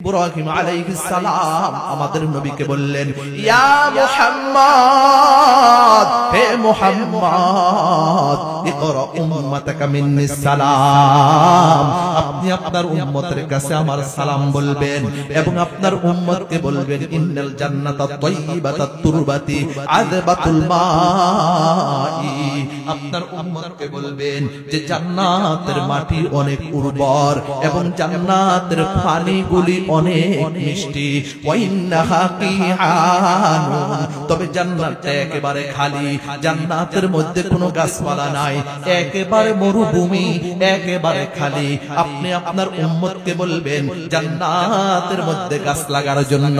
ইব্রাহিম আলাইহিস সালাম আমাদের নবীকে বললেন, ইয়া মুহাম্মদ, হে মুহাম্মদ, ইকরা উম্মাতাকা মিন্নিস সালাম, আপনি আপনার উম্মতের কাছে আমার সালাম বলবেন এবং আপনার উম্মতকে বলবেন, ইন্নাল জান্নাতা তাইয়্যিবাতাত তুরবাতি আযবাতুল মাই, আপনার উম্মতকে বলবেন যে জান্নাতের মাটি অনেক উর্বর এবং জান্নাতের পানিগুলি অনেক মিষ্টি, ওয়া ইন্নাহা কিআনুন, তবে জান্নাতটা একেবারে খালি, জান্নাতের মধ্যে কোনো গাছপালা নাই, একেবারে মরুভূমি, একেবারে খালি। আপনি আপনার উম্মতকে বলবেন জান্নাতের মধ্যে গাছ লাগার জন্য।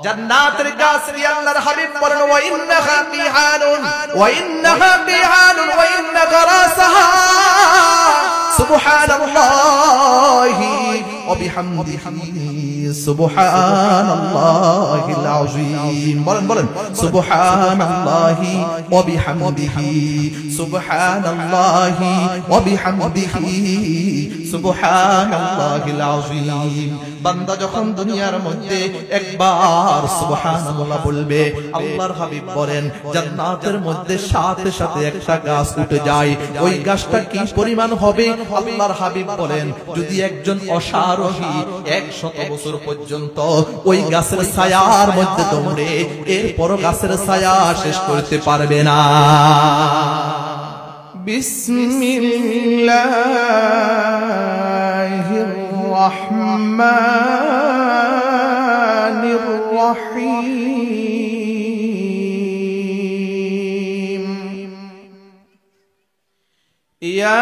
জান্নাতের গাছ নিয়ে আল্লাহর হাবিব বলেন, ওয়া ইন্নাহা কিআনুন, ওয়া ইন্নাহা কিআনুন, ওয়া ইন্না গারাসাহা সুবহানাল্লাহি ওয়া বিহামদিহি সুবহানাল্লাহিল আযীম। বলেন বলেন, সুবহানাল্লাহি ওয়া বিহামদিহি সুবহানাল্লাহি ওয়া বিহামদিহি সুবহানাল্লাহিল আযীম। বান্দা যখন দুনিয়ার মধ্যে একবার সুবহানাল্লাহ বলবে, আল্লাহর হাবিব বলেন জান্নাতের মধ্যে সাথে সাথে একটা গাছ উঠে যায়। ওই গাছটা কি পরিমাণ হবে? আল্লাহর হাবিব বলেন, যদি একজন অশ্বারোহী 100 বছর পর্যন্ত ওই গাছের ছায়ার মধ্যে দৌড়ে, এরপর গাছের ছায়া শেষ করতে পারবে না। বিসমিল্লাহির রহমানির রহিম। ইয়া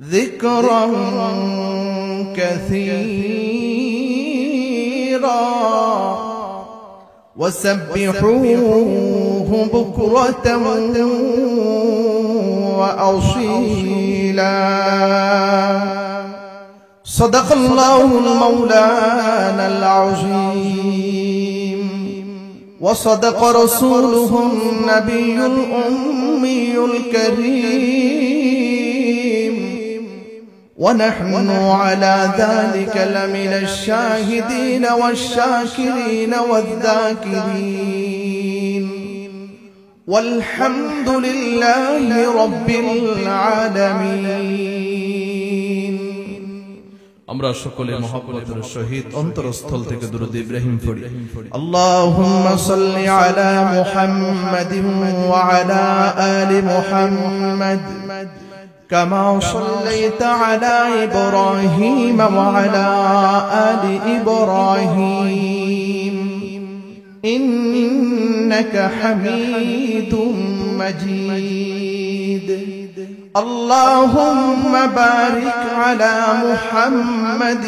ذكرا كثيرا وسبحوه بكرة وأصيلا صدق الله المولانا العظيم وصدق رسوله النبي الأمي الكريم ونحن على ذلك لمن الشاهدين والشاكرين والذاكرين والحمد لله رب العالمين। আমরা সকলে মহব্বতের সহিত অন্তরস্থল থেকে দুরূদ ইব্রাহিম পড়ি। আল্লাহুম্মা সাল্লি আলা মুহাম্মাদিন ওয়া আলা আলি মুহাম্মাদ كما صليت على إبراهيم وعلى آل إبراهيم إنك حميد مجيد اللهم بارك على محمد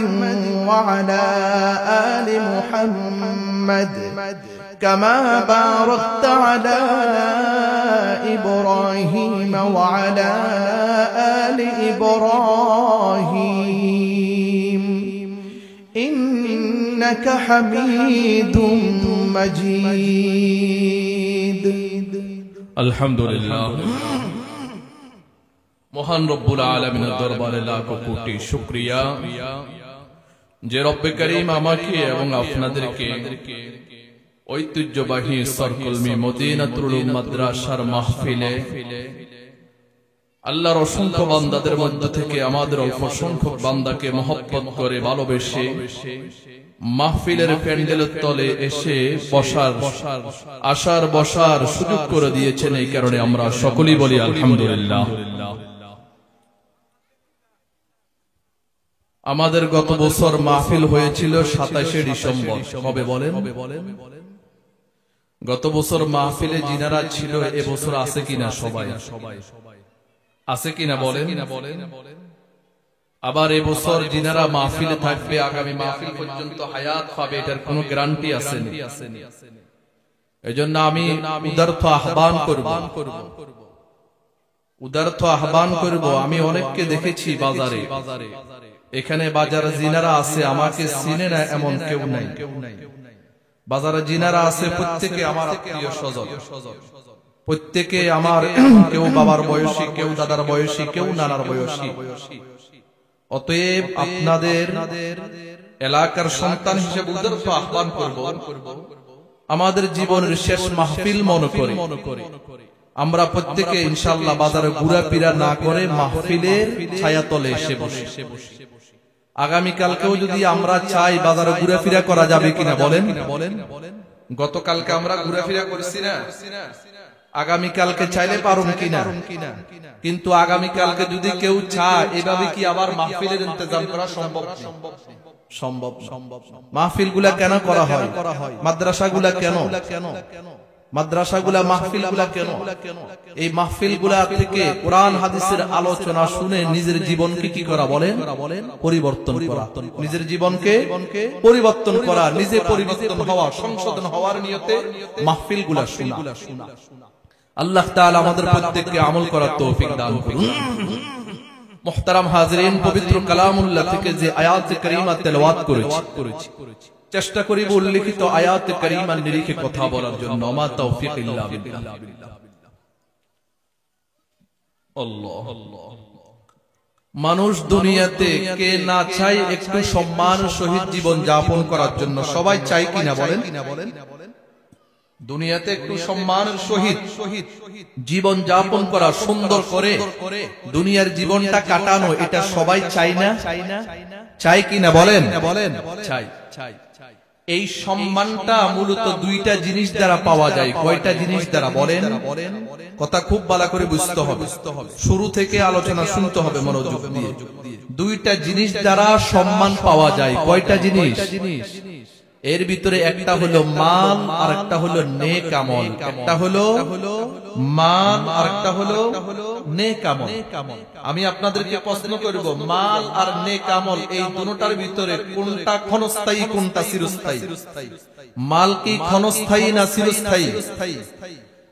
وعلى آل محمد كما باركت على إبراهيم وعلى آل إبراهيم إنك حميد مجيد الحمد لله মহান রব্বুল আলামিনের দরবারে লাখো কোটি শুকরিয়া যে রব্বে করিম আমাকে এবং আপনাদেরকে ঐতিহ্যবাহী সরকলমি মদিনাতুল উলুম মাদ্রাসার মাহফিলে আল্লাহর অসংখ্য বান্দাদের মধ্য থেকে আমাদের অল্প সংখ্যক বান্দাকে মহব্বত করে ভালোবেসে মাহফিলের প্যান্ডেলের তলে এসে বসার সুযোগ করে দিয়েছেন। এই কারণে আমরা সকলেই বলি আলহামদুলিল্লাহ। আমাদের গত বছর মাহফিল হয়েছিল 27শে ডিসেম্বর। কবে বলেন? গত বছর মাহফিলে যিনারা ছিল এবছর আছে কিনা? সবাই আছে কিনা বলেন? আবার এবছর যিনারা মাহফিলে থাকবে আগামী মাহফিল পর্যন্ত হায়াত পাবে, এটার কোনো গ্যারান্টি আছে না। এজন্য আমি উদারত আহ্বান করব, উদারত আহ্বান করব। আমি অনেককে দেখেছি বাজারে, এখানে বাজারে জিনারা আছে, আমাকে চিনে না এমন কেউ নাই। বাজারে জিনারা আছে, প্রত্যেকে আমার আত্মীয় স্বজন, প্রত্যেকে আমার, কেউ বাবার বয়সী, কেউ দাদার বয়সী, কেউ নানার বয়সী। অতএব আপনাদের এলাকার সন্তান হিসেবে উদারত আহ্বান করব, আমাদের জীবনের শেষ মাহফিল মনে করে আমরা প্রত্যেকে ইনশাআল্লাহ বাজারে ঘোরাফেরা না করে মাহফিলের ছায়াতলে এসে বসে। আগামীকালকেও যদি আমরা চাই বাজারে ঘোরাফেরা করা যাবে কিনা বলেন? গতকালকে আমরা ঘোরাফেরা করেছি না, আগামীকালকে চাইলে পারুন কিনা? কিন্তু আগামীকালকে যদি কেউ চায়, এভাবে কি আবার মাহফিলের ইন্তজাম করা সম্ভব? সম্ভব। মাহফিলগুলা কেন করা হয়? মাদ্রাসাগুলা কেন? মাদ্রাসাগুলা, মাহফিলগুলা কেন? এই মাহফিলগুলা থেকে কোরআন হাদিসের আলোচনা শুনে নিজের জীবনকে কি করা বলেন? পরিবর্তন করা। নিজের জীবনকে পরিবর্তন করা, নিজে পরিবর্তন হওয়া, সংশোধন হওয়ার নিয়তে মাহফিলগুলা শোনা। আল্লাহ তাআলা আমাদের প্রত্যেককে আমল করার তৌফিক দান করুন। মুহতারাম হাজরিন, পবিত্র কালামুল্লাহ থেকে যে আয়াত কারীমা তেলাওয়াত করেছি, চেষ্টা করিব উল্লেখিত আয়াত কারীমার নিরিখে কথা বলার জন্য। মা তৌফিক ইল্লা বিল্লাহ। আল্লাহ, মানুষ দুনিয়াতে কে না চায় একটু সম্মান সহিত জীবন যাপন করার জন্য? সবাই চাই কিনা বলেন? দুনিয়াতে একটু সম্মানের সহিত জীবন যাপন করা, সুন্দর করে দুনিয়ার জীবনটা কাটানো, এটা সবাই চাই না? চাই কিনা বলেন? চাই। এই সম্মানটা মূলত দুইটা জিনিস দ্বারা পাওয়া যায়। কয়টা জিনিস দ্বারা বলেন? কথা খুব ভালো করে বুঝতে হবে, শুরু থেকে আলোচনা শুনতে হবে মনোযোগ দিয়ে। দুইটা জিনিস দ্বারা সম্মান পাওয়া যায়। কয়টা জিনিস? এর ভিতরে একটা হলো মাল আর একটা হলো নেক আমল। একটা হলো মাল আর একটা হলো নেক আমল। আমি আপনাদেরকে প্রশ্ন করব, মাল আর নেক আমল এই দুটোটার ভিতরে কোনটা ক্ষণস্থায়ী, কোনটা চিরস্থায়ী? মাল কি ক্ষণস্থায়ী না চিরস্থায়ী?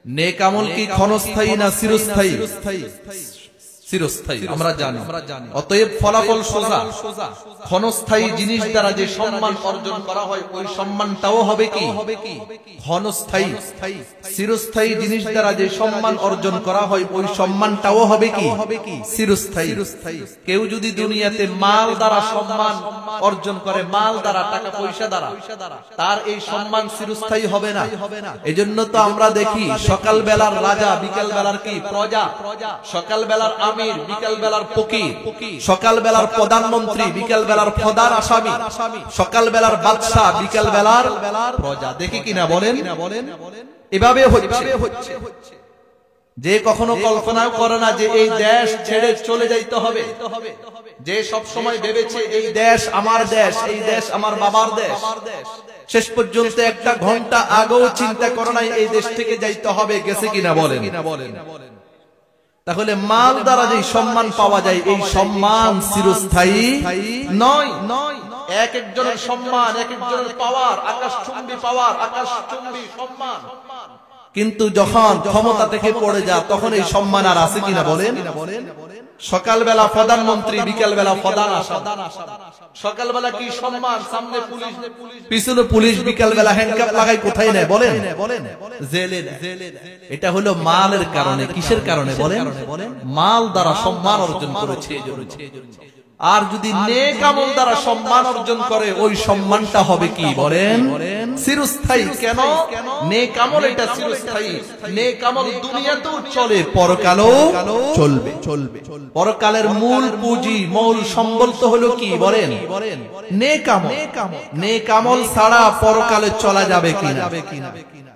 নেক আমল কি ক্ষণস্থায়ী না চিরস্থায়ী? চিরস্থায়ী, আমরা জানি। অতএব ফলাফল সোজা। ক্ষণস্থায়ী জিনিস দ্বারা যে সম্মান অর্জন করা হয়, ওই সম্মানটাও হবে কি? ক্ষণস্থায়ী। চিরস্থায়ী জিনিস দ্বারা যে সম্মান অর্জন করা হয়, ওই সম্মানটাও হবে কি? চিরস্থায়ী। কেউ যদি দুনিয়াতে মাল দ্বারা সম্মান অর্জন করে, মাল দ্বারা, টাকা পয়সা দ্বারা, তার এই সম্মান চিরস্থায়ী হবে না। এজন্য তো আমরা দেখি সকাল বেলার রাজা, বিকেল বেলার কি প্রজা, সকাল বেলার আমির, বিকেল বেলার ফকির, সকাল বেলার প্রধানমন্ত্রী, বিকেল বেলার প্রধান আসামি, সকাল বেলার বাদশা, বিকেল বেলার প্রজা। দেখি কিনা বলেন? এভাবে হচ্ছে। যে কখনো কল্পনাও করে না যে এই দেশ ছেড়ে চলে যাইতে হবে, যে সব সময় ভেবেছে এই দেশ আমার দেশ, এই দেশ আমার বাবার দেশ, শেষ পর্যন্ত একটা ঘন্টা আগেও চিন্তা করে নাই এই দেশ থেকে যাইতে হবে। গেছে কিনা বলেন? তাহলে মাল দ্বারা যে সম্মান পাওয়া যায়, এই সম্মান চিরস্থায়ী নয়। এক একজনের সম্মান, এক একজনের পাওয়ার, আকাশচুম্বী পাওয়ার, আকাশচুম্বী সম্মান। কিন্তু যখন ক্ষমতা থেকে পড়ে যায়, তখন এই সম্মান আর আছে কিনা বলেন? সকালবেলা প্রধানমন্ত্রী, বিকেল বেলা প্রধান আসামি। সকালবেলা কি সম্মান, সামনে পুলিশ, পিছনে পুলিশ, বিকেল বেলা হ্যান্ডকাপ লাগাই কোথায় নেয় বলেন? জেলে। এটা হলো মালের কারণে। কিসের কারণে বলেন? মাল দ্বারা সম্মান অর্জন করেছে। আর যদি নেক আমল দ্বারা সম্মান অর্জন করে, ওই সম্মানটা হবে কি বলেন? চিরস্থায়ী। কেন? নেক আমল এটা চিরস্থায়ী। নেক আমল দুনিয়াতেও চলে, পরকালেও চলবে। পরকালের মূল পুঁজি, মূল সম্বল তো হলো কি বলেন? নেক আমল। নেক আমল ছাড়া পরকালে চলা যাবে কিনা?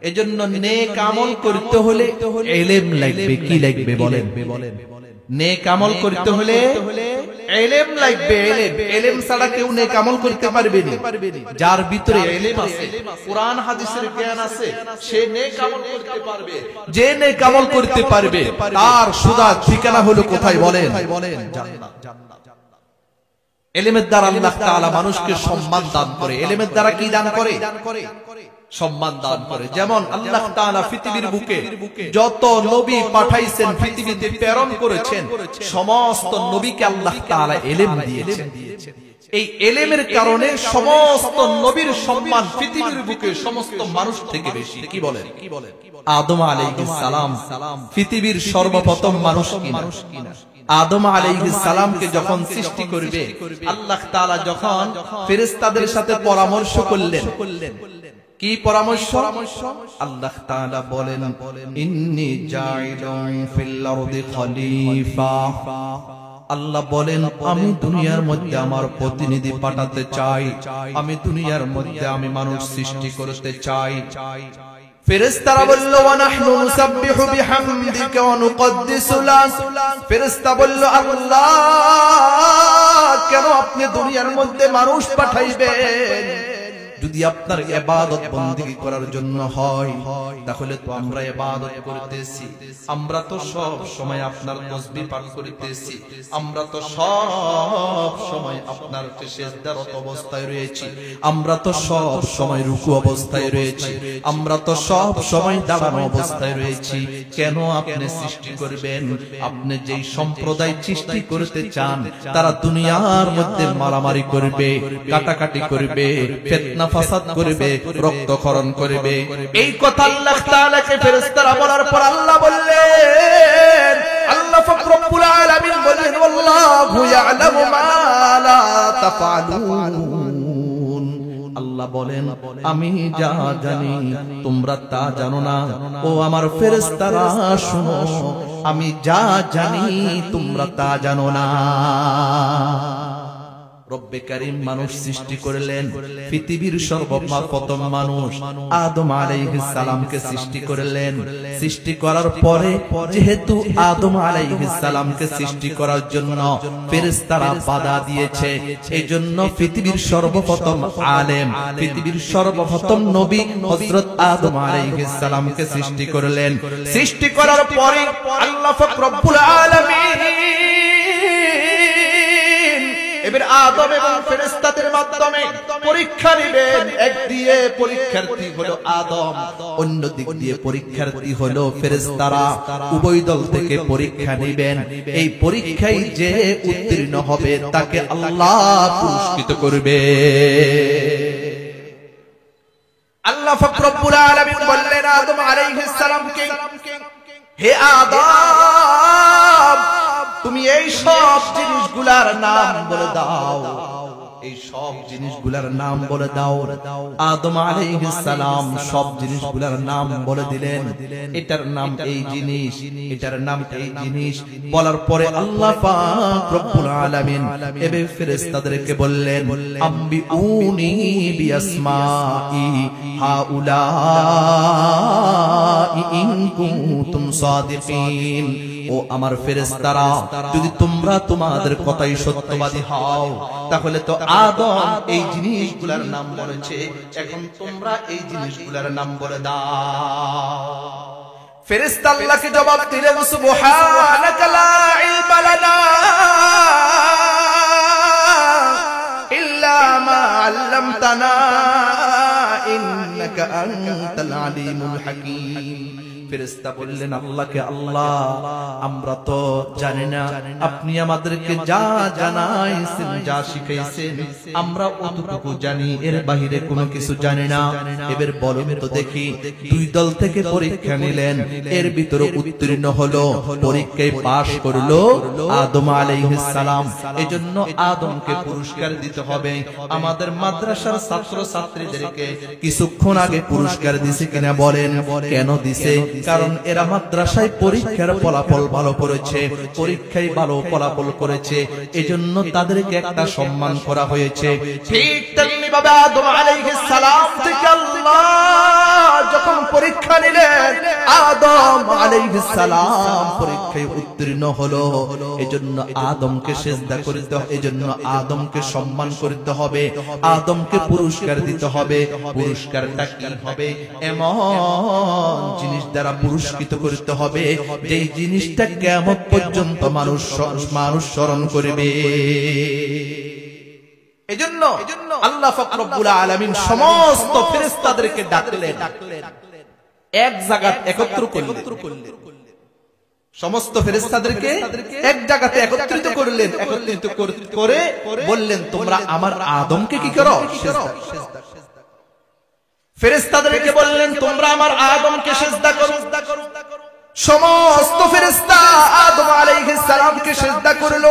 এজন্য নেক আমল করতে হলে ইলম লাগবে। কি লাগবে বলেন? নেক আমল করতে হলে ইলম লাগবে। ইলম ছাড়া কেউ নেক আমল করতে পারবে না। যার ভিতরে ইলম আছে, কুরআন হাদিসের জ্ঞান আছে, সে নেক আমল করতে পারবে। যে নেক আমল করতে পারবে, তার সোজা ঠিকানা হলো কোথায় বলেন? জান্নাত। ইলমের দ্বারা আল্লাহ তাআলা মানুষকে সম্মান দান করে। ইলমের দ্বারা কি দান করে? সম্মান দান করে। যেমন আল্লাহ তাআলা পৃথিবীর বুকে যত নবী পাঠাইছেন, পৃথিবীতে প্রেরণ করেছেন, সমস্ত নবীকে আল্লাহ তাআলা ইলম দিয়েছেন। এই ইলমের কারণে সমস্ত নবীর সম্মান পৃথিবীর বুকে সমস্ত মানুষ থেকে বেশি। কি বলেন? আদম আলাইহিস সালাম পৃথিবীর সর্বপ্রথম মানুষ কিনা? আদম আলাইহিস সালামকে যখন সৃষ্টি করবে আল্লাহ তাআলা যখন ফেরেশতাদের সাথে পরামর্শ করলেন, কি পরামর্শ? আল্লাহ তাআলা বলেন, ইন্নী জাইলুন ফিল আরদি খলিফা। আল্লাহ বলেন, আমি দুনিয়ার মধ্যে আমার প্রতিনিধি পাঠাতে চাই, আমি দুনিয়ার মধ্যে আমি মানুষ সৃষ্টি করতে চাই। ফেরেশতারা বলল, ওয়া নাহনু নুসাব্বিহু বিহামদিকা ওয়া নুকদ্দিসু লাক। ফেরেশতা বলল, আল্লাহ কেন আপনি দুনিয়ার মধ্যে মানুষ পাঠাইবেন? যদি আপনার ইবাদত বندگی করার জন্য হয় তাহলে তো আমরা ইবাদত করতেছি, আমরা তো সব সময় আপনার তাসবিহ পাঠ করতেছি, আমরা তো সব সময় আপনার সিজদারত অবস্থায় রয়েছি, আমরা তো সব সময় রুকু অবস্থায় রয়েছি, আমরা তো সব সময় দাঁড়ানো অবস্থায় রয়েছি। কেন আপনি সৃষ্টি করবেন? আপনি যেই সম্প্রদায় সৃষ্টি করতে চান তারা দুনিয়ার মধ্যে মারামারি করবে, কাটাকাটি করবে, ফিতনা ফাসাদ করবে, রক্তক্ষরণ করবে। এই কথা আল্লাহ তাআলাকে ফেরেশতারা বলার পর আল্লাহ বললেন, আল্লাহ পাক রব্বুল আলামিন বলেন, আল্লাহু ইয়ালামু মা লা তাফআলুন। আল্লাহ বলেন, আমি যা জানি তোমরা তা জানো না। ও আমার ফেরেশতারা শুনো, আমি যা জানি তোমরা তা জানো না। রব্বে কারীম মানুষ সৃষ্টি করলেন, পৃথিবীর সর্বপ্রথম মানুষ আদম আলাইহিস সালামকে সৃষ্টি করলেন। সৃষ্টি করার পরে যেহেতু আদম আলাইহিস সালামকে সৃষ্টি করার জন্য ফেরেশতারা বাধা দিয়েছে, এজন্য পৃথিবীর সর্বপ্রথম আলেম, পৃথিবীর সর্বপ্রথম নবী হযরত আদম আলাইহিস সালামকে সৃষ্টি করলেন। সৃষ্টি করার পরে আল্লাহ পাক রব্বুল আলামিন এবার আদম এবং ফেরেশতাদের মাধ্যমে পরীক্ষা নেবেন। একদিকে পরীক্ষার্থী হলো আদম, অন্য দিক দিয়ে পরীক্ষার্থী হলো ফেরেশতারা। উভয় দল থেকে পরীক্ষা নেবেন। এই পরীক্ষায় যে উত্তীর্ণ হবে তাকে আল্লাহ পুরস্কৃত করবে। আল্লাহ পাক রব্বুল আলামিন বললেন আদম আলাইহিস সালামকে, হে আদম, তুমি এই সব জিনিসগুলার নাম বলে দাও, এই সব জিনিসগুলার নাম বলে দাও। আদম আলাইহিস সালাম সব জিনিসগুলার নাম বলে দিলেন, এটার নাম এই জিনিস, এটার নাম এই জিনিস। বলার পরে আল্লাহ পাক রব্বুল আলামিন এবে ফেরেশতাদেরকে বললেন, আম্বিউনি বিআসমাই হাউলাই ইন কুনতুম সাদিকিন। ও আমার ফেরেশতারা, যদি তোমরা তোমাদের কথাই সত্যবাদী হও তাহলে তো আদম এই জিনিসগুলোর নাম বলেছে, এখন তোমরা এই জিনিসগুলোর নাম বলে দাও। ফেরেশতা আল্লাহকে জবাব দিলেন, সুবহানাকা লা ইলমা লানা ইল্লা মা আল্লামতানা ইন্নাকা আনতাল আলিমুল হাকীম। ফেরেশতা বললেন আল্লাহকে, আল্লাহ আমরা তো জানি না, আপনি আমাদেরকে যা জানাইছেন, যা শিখাইছেন আমরা অতটুকু জানি, এর বাহিরে কোনো কিছু জানি না। এবার বলুন তো দেখি, দুই দল থেকে পরীক্ষা নিলেন, এর ভিতরে উত্তীর্ণ হলো, পরীক্ষায় পাশ করলো আদম আলাইহিস সালাম। এজন্য আদমকে পুরস্কার দিতে হবে। আমাদের মাদ্রাসার ছাত্র ছাত্রীদেরকে কিছুক্ষণ আগে পুরস্কার দিছে কিনা বলেন? কেন দিছে? কারণ এরা মাদ্রাসায় পরীক্ষার ফলাফল ভালো করেছে, পরীক্ষায় ভালো ফলাফল করেছে, এজন্য তাদেরকে একটা সম্মান করা হয়েছে। ঠিক তেমনি ভাবে আদম আলাইহিস সালাম থেকে আল্লাহ যখন পরীক্ষা নিলেন, আদম আলাইহিস সালাম পরীক্ষায় উত্তীর্ণ হলো, এজন্য আদমকে সিজদা করতে হবে, এজন্য আদমকে সম্মান করতে হবে, আদমকে পুরস্কার দিতে হবে। পুরস্কারটা কি হবে? এমন জিনিস দ্বারা পুরস্কৃত করতে হবে যেই জিনিসটা কিয়ামত পর্যন্ত মানুষ স্মরণ করবে। এজন্য আল্লাহ পাক রব্বুল আলামিন সমস্ত ফেরেশতাদেরকে ডাকলেন, এক জায়গায় একত্র করলেন। সমস্ত ফেরেশতাদেরকে এক জায়গাতে একত্রিত করলেন, একত্রিত করে বললেন তোমরা আমার আদমকে কি করো? সিজদা। ফেরেশতাদেরকে বললেন তোমরা আমার আদমকে সিজদা করো। সমস্ত ফেরেশতা আদম আলাইহিস সালামকে সিজদা করলো।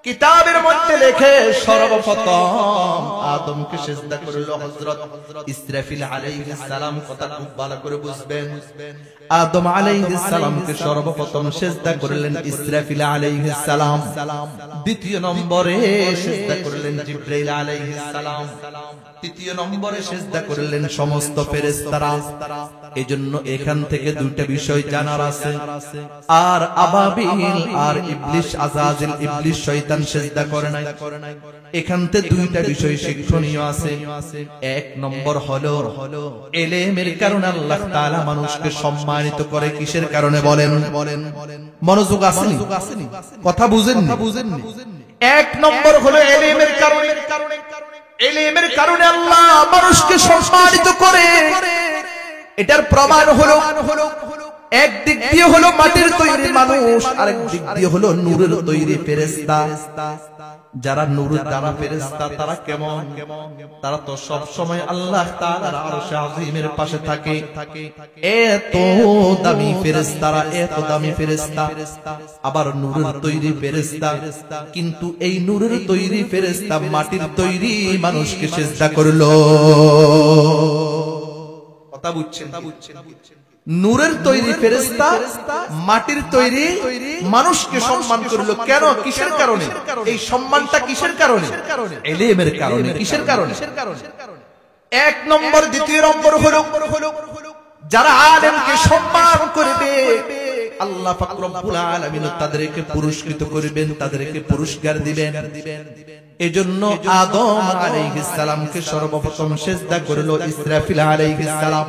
কিতাবের মধ্যে লেখে সর্বপ্রথম আদমকে সিজদা করলো হযরত ইসরাফিল আলাইহিস সালাম। কথা খুব ভালো করে বুঝবেন, আদম আলাইহিস সালামকে সর্বপ্রথম সিজদা করলেন ইসরাফিল আলাইহিস সালাম। দ্বিতীয় নম্বরে সিজদা করলেন জিবরাইল আলাইহিস সালাম। তৃতীয় নম্বরে সিজদা করলেন সমস্ত ফেরেশতারা। এজন্য এখান থেকে দুইটা বিষয় জানার আছে। আর আবাবিল আর ইবলিস আযাজিল, ইবলিস শয়তান সিজদা করে নাই। এখান থেকে দুইটা বিষয় শিক্ষণীয় আছে। এক নম্বর হলো ইলমের কারণে আল্লাহ তাআলা মানুষকে সম্মানিত করে। কিসের কারণে বলেন? মনোযোগ আসেনি, কথা বুঝেননি। এক নম্বর হলো ইলমের কারণে। ইলমের কারণে আল্লাহ মানুষকে সম্মানিত করে। এটার প্রমাণ হলো এক দিক দিয়ে হলো মাটির তৈরি মানুষ, আরেক দিক দিয়ে হলো নূরের তৈরি ফেরেশতা। যারা নূরের দ্বারা ফেরেশতা তারা কেমন? তারা তো সব সময় আল্লাহ তাআলার আরশে আযীমের পাশে থাকে। এত দামি ফেরেশতারা, এত দামি ফেরেশতা। আবার নূরের তৈরি ফেরেশতা, কিন্তু এই নূরের তৈরি ফেরেশতা মাটির তৈরি মানুষকে সিজদা করলো। কথা বুঝছেন? নূরের তৈরি ফেরেশতা মাটির তৈরি মানুষকে সম্মান করলো। কেন? কিসের কারণে? এই সম্মানটা কিসের কারণে? ইলমের কারণে। কিসের কারণে? এক নম্বর। দ্বিতীয় নম্বর হলো যারা আলেমকে সম্মান করবে আল্লাহ পাক রব্বুল আলামিন তাদেরকে পুরস্কৃত করবেন, তাদেরকে পুরস্কার দিবেন। এজন্য আদম আলাইহিস সালামকে সর্বপ্রথম সিজদা করলো ইসরাফিল আলাইহিস সালাম।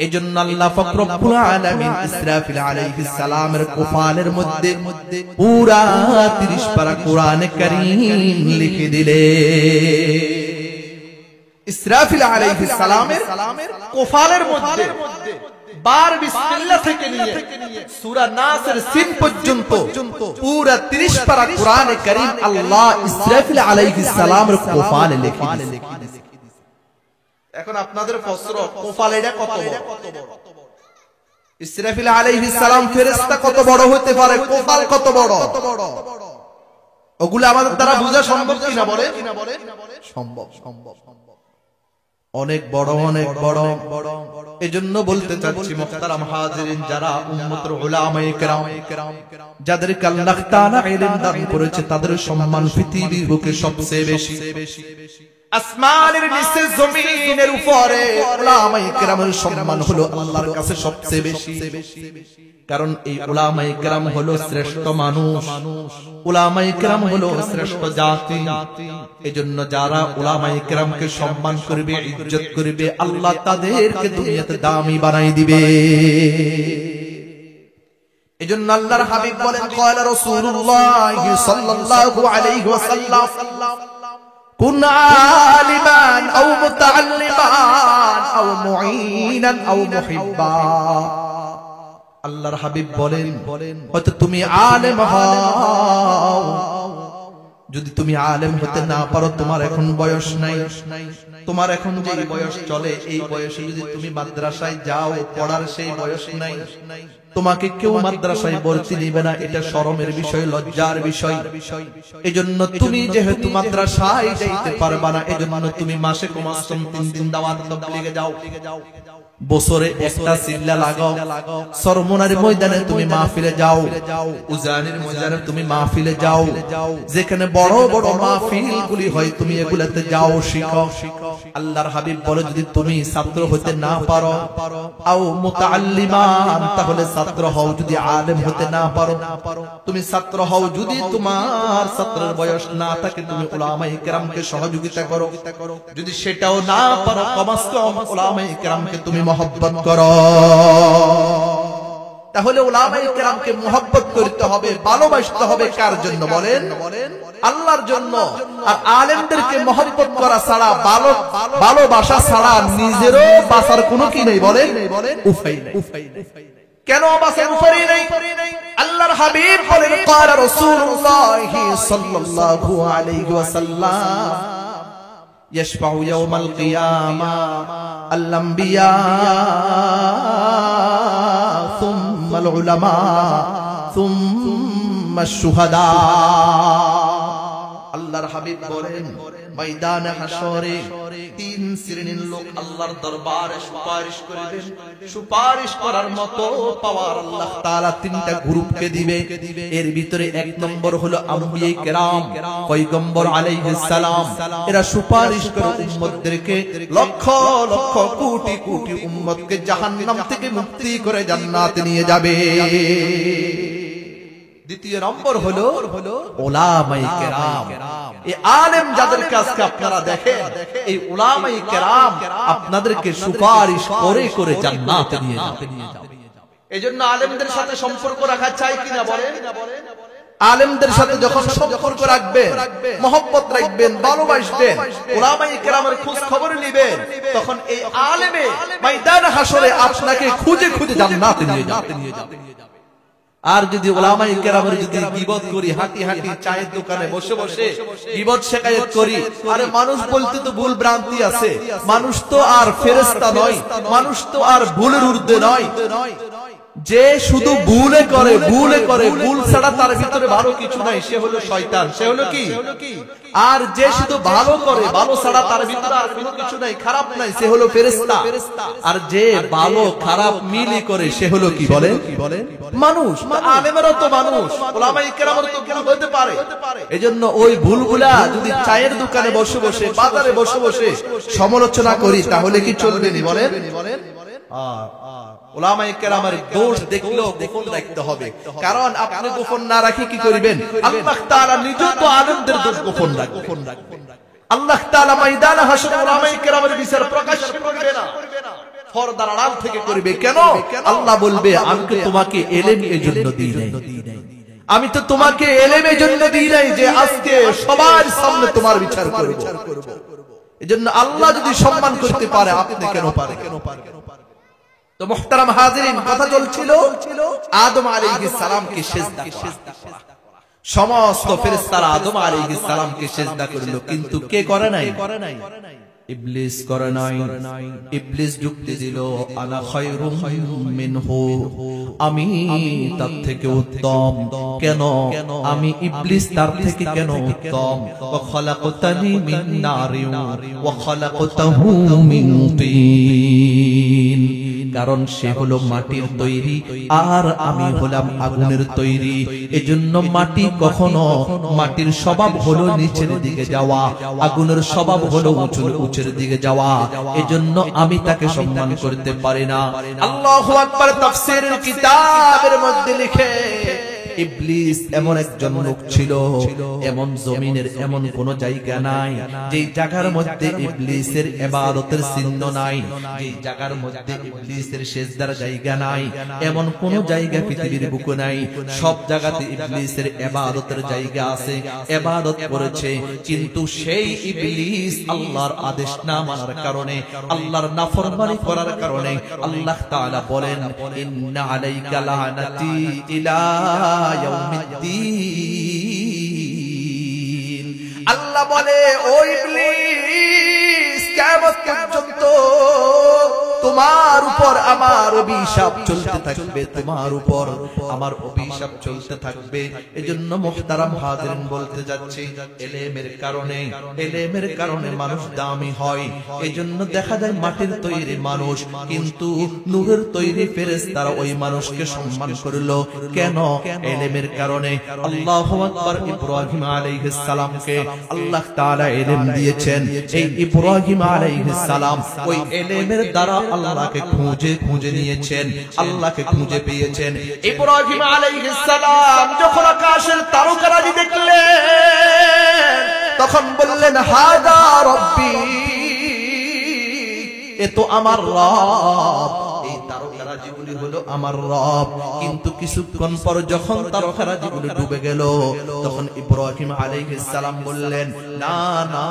এজন্য আল্লাহ পাক রব্বুল আলামিন ইসরাফিল আলাইহিস সালামের কপালের মধ্যে পুরা 30 পারা কোরআনে কারীম লিখে দিলে। ইসরাফিল আলাইহিস সালামের কপালের মধ্যে বার বিসমিল্লাহ থেকে নিয়ে সূরা নাসের সিন পর্যন্ত পুরা 30 পারা কোরআনে কারীম আল্লাহ ইসরাফিল আলাইহিস সালামের কপালে লিখে দিয়েছে। এখন আপনাদের প্রশ্ন, কপাল এটা কত বড়? ইসরাফিল আলাইহিস সালাম ফেরেশতা কত বড় হতে পারে? কপাল কত বড়? ওগুলো আমাদের দ্বারা বোঝা সম্ভব কিনা বলে? সম্ভব। অনেক বড়, অনেক বড়। এজন্য বলতে চাচ্ছি মুহতারাম হাজিরিন, যারা উম্মতের উলামায়ে কেরাম, যাদেরকে আল্লাহ তাআলা ইলম দান করেছে, তাদের সম্মান পৃথিবীর বুকে সবচেয়ে বেশি। আসমানের নিচে জমিনের উপরে উলামায়ে কেরামের সম্মান হলো আল্লাহর কাছে সবচেয়ে বেশি। কারণ এই উলামায়ে কেরাম হলো শ্রেষ্ঠ মানুষ, উলামায়ে কেরাম হলো শ্রেষ্ঠ জাতি। এজন্য যারা উলামায়ে কেরামকে সম্মান করবে, ইজ্জত করবে, আল্লাহ তাদেরকে দুনিয়াতে দামি বানাই দিবে। এজন্য আল্লাহর হাবিব বলেন, ক্বালা রাসূলুল্লাহ সাল্লাল্লাহু আলাইহি ওয়াসাল্লাম, কুন আলিমান আও মুতাআল্লিমান আও মুঈনান আও মুহিব্বা। আল্লাহর হাবিব বলেন, হয়তো তুমি আলেম হও, যদি তুমি আলেম হতে না পারো, তোমার এখন বয়স নাই, তোমার এখন যে বয়স চলে এই বয়সে যদি তুমি মাদ্রাসায় যাও, পড়ার সেই বয়স নাই, তোমাকে কেউ মাদ্রাসায় ভর্তি দিবে না, এটা শরমের বিষয়, লজ্জার বিষয়। এজন্য তুমি যেহেতু মাদ্রাসায় যাইতে পারবা না, এজন্য তুমি মাসে কমাসম 3 দিন দাওয়াত তাবলীগে যাও, বছরে একটা চিল্লা লাগাও, সরমনার ময়দানে তুমি মাহফিলে যাও, উজানির ময়দানে তুমি মাহফিলে যাও, যেখানে বড় বড় মাহফিলগুলি হয় তুমি এগুলাতে যাও, শিখো। আল্লাহর হাবিব বলে, যদি তুমি ছাত্র হতে না পারো, আও মুতাআল্লিমান, তাহলে ছাত্র হও। যদি আলেম হতে না পারো, তুমি ছাত্র হও। যদি তোমার ছাত্রের বয়স না থাকে, তুমি উলামায়ে কেরামকে সহযোগিতা করো। যদি সেটাও না পারো, কমস কম উলামায়ে কেরামকে তুমি মহব্বত করো। তাহলে উলামায়ে কেরামকে মুহাব্বত করতে হবে, ভালোবাসতে হবে কার জন্য বলেন? আল্লাহর জন্য। আর আলেমদেরকে মুহাব্বত করা ছাড়া, ভালোবাসা ছাড়া নিজেরও বাঁচার কোনো কি নেই বলেন? উপায় নেই। কেন বাঁচার উপায় নেই? আল্লাহর হাবিব বলেন, ক্বালা রাসূলুল্লাহ সাল্লাল্লাহু আলাইহি ওয়াসাল্লাম, ইয়াশফাউ ইয়াওমাল কিয়ামা আল আমবিয়া সুম্মাল উলামা সুম্মাশ শুহাদা। আল্লাহর হাবিব বলেন, ময়দানে হাশরে তিন শ্রেণীর লোক আল্লাহর দরবারে সুপারিশ করবেন। সুপারিশ করার মতো পাওয়ার আল্লাহ তাআলা তিনটা গ্রুপকে দিবে। এর ভিতরে এক নম্বর হলো আম্বিয়া কেরাম, পয়গম্বর আলাইহিস সালাম। এরা সুপারিশ করে উম্মতদেরকে, লক্ষ লক্ষ কোটি কোটি উম্মতকে জাহান্নাম থেকে মুক্তি করে জান্নাতে নিয়ে যাবে। দ্বিতীয় নম্বর হলো উলামায়ে কেরাম। এই আলেম যাদের কাছে আপনারা দেখেন, এই উলামায়ে কেরাম আপনাদেরকে সুপারিশ করে করে জান্নাতে নিয়ে যাবে। এজন্য আলেমদের সাথে সম্পর্ক রাখা চাই কিনা বলেন? আলেমদের সাথে যখন সম্পর্ক রাখবেন, মহব্বত রাখবেন, ভালোবাসবেন, উলামায়ে কেরামের খোঁজ খবর নেবেন, তখন এই আলেমে ময়দানে হাশরে আপনাকে খুঁজে খুঁজে জান্নাতে নিয়ে যাবে। আর যদি উলামায়ে কেরামের যদি গীবত করি, হাঁটি হাঁটি চায়ের দোকানে বসে বসে গীবত শেখায়ত করি, আরে মানুষ বলতে তো ভুল ভ্রান্তি আছে, মানুষ তো আর ফেরেশতা নয়, মানুষ তো আর ভুলের ঊর্ধ্বে নয়। যে শুধু ভুলে করে, ভুল ছাড়া তার ভিতরে ভালো কিছু নাই, সে হলো শয়তান। সে হলো কি? আর যে শুধু ভালো করে, ভালো ছাড়া তার ভিতরে আর কোনো কিছু নাই, খারাপ নাই, সে হলো ফেরেশতা। আর যে ভালো খারাপ মিলি করে, সে হলো কি বলেন? মানুষ। আলেমেরও তো মানুষ, উলামায়ে কেরামেরও তো ভুল হতে পারে। এজন্য ওই ভুলগুলা যদি চায়ের দোকানে বসে বসে, বাজারে বসে বসে সমালোচনা করি, তাহলে কি চলবে নি বলেন? উলামায়ে কেরামের দোষ দেখলেও গোপন রাখতে হবে, কারণ আপনি গোপন না রাখি কি করবেন? আল্লাহ তাআলা নিজেও তো আলেমদের দোষ গোপন রাখবেন। আল্লাহ তাআলা ময়দানে হাশরে উলামায়ে কেরামের বিচার প্রকাশ করবে না, পর্দার আড়াল থেকে করবে। কেন? আল্লাহ বলবে, আমি তো তোমাকে ইলম এর জন্য দিই নাই, আমি তো তোমাকে ইলমের জন্য দিই নাই যে আজকে সবার সামনে তোমার বিচার করব। এজন্য আল্লাহ যদি সম্মান করতে পারে, আপনি কেন পারেন? তো মুহতারাম হাজিরিন, কথা চলছিল আদম আলাইহিস সালামকে সিজদা করা। সমস্ত ফেরেশতারা আদম আলাইহিস সালামকে সিজদা করল, কিন্তু কে করে নাই? ইবলিস করে নাই। ইবলিস যুক্তি দিল, আনা খায়রুম মিনহু, আমি তার থেকে উত্তম। কেন? আমি ইবলিস তার থেকে কেন উত্তম? ওয়া খালাকতানি মিন নারিন ওয়া খালাকতাহু মিন তিন। কারণ সে হলো মাটির তৈরি আর আমি হলাম আগুনের তৈরি। এজন্য মাটি কখনো, মাটির স্বভাব হলো নিচের দিকে যাওয়া, আগুনের স্বভাব হলো উঁচুর দিকে যাওয়া। এজন্য আমি তাকে সম্মান করতে পারি না। আল্লাহু আকবার। তাফসীরের কিতাবের মধ্যে লিখে, ইবলিস এমন একজন লোক ছিল, এমন জমিনের এমন কোন জায়গা নাই যেই জায়গার মধ্যে ইবলিসের ইবাদতের চিহ্ন নাই, যেই জায়গার মধ্যে ইবলিসের সিজদার জায়গা নাই, এমন কোন জায়গা পৃথিবীর বুকে নাই। সব জায়গাতে ইবলিসের ইবাদতের জায়গা আছে, ইবাদত করেছে। কিন্তু সেই ইবলিস আল্লাহর আদেশ না মানার কারণে, আল্লাহর নাফরমানি করার কারণে আল্লাহ তাআলা বলেন, ইন্না আলাইকা লানাতি ইলা ইয়াউমিদ্দিন। আল্লাহ বলে, ও ইবলিস, কিয়ামত পর্যন্ত তোমার উপর আমার অভিশাপ চলতে থাকবে, তোমার উপর আমার অভিশাপ চলতে থাকবে। এজন্য মুহতারাম হাজিরিন বলতে যাচ্ছি, ইলমের কারণে মানুষ দামি হয়। এজন্য দেখা যায় মাটির তৈরি মানুষ, কিন্তু নূরের তৈরি ফেরেশতারা ওই মানুষকে সম্মান করলো। কেন? ইলমের কারণে। আল্লাহু আকবার। ইব্রাহিম আলাইহিস সালামকে আল্লাহ তাআলা ইলম দিয়েছেন। এই ইব্রাহিম আলাইহিস সালাম ওই ইলমের দ্বারা আল্লাহকে খুঁজে খুঁজে নিয়েছেন, আল্লাহকে খুঁজে পেয়েছেন। ইব্রাহিম আলাইহিস সালাম যখন আকাশের তারকারাজি দেখলেন, তখন বললেন, হাদা রব্বি, এ তো আমার রব। এই তারকারাজি তারাগুলি হলো আমার রব। কিন্তু কিছুক্ষণ পর যখন তারকারাজিগুলি ডুবে গেল, তখন ইব্রাহিম আলাইহিস সালাম বললেন, না না,